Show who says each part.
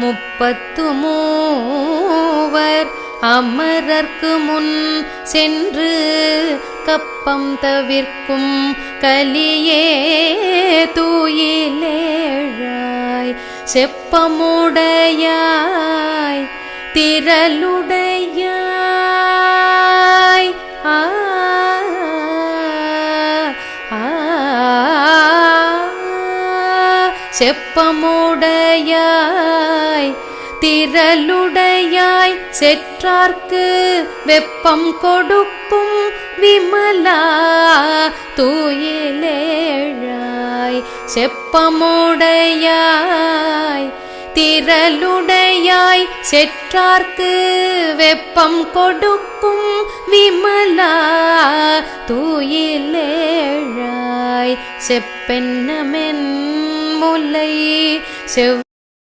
Speaker 1: 33 அமரர்க்கு முன் சென்று கப்பம் தவிர்க்கும் கலியே தூயிலேழாய் செப்பமுடையாய் திரளுடையாய் செப்பமுடையாய் திரளுடையாய் செற்றார்க்கு வெப்பம் கொடுக்கும் விமலா தூயிலேழாய் செப்பமுடையாய் திரளுடையாய் செற்றார்க்கு வெப்பம் கொடுக்கும் விமலா தூயிலேழாய் செப்பென்னமென் முலை செவ்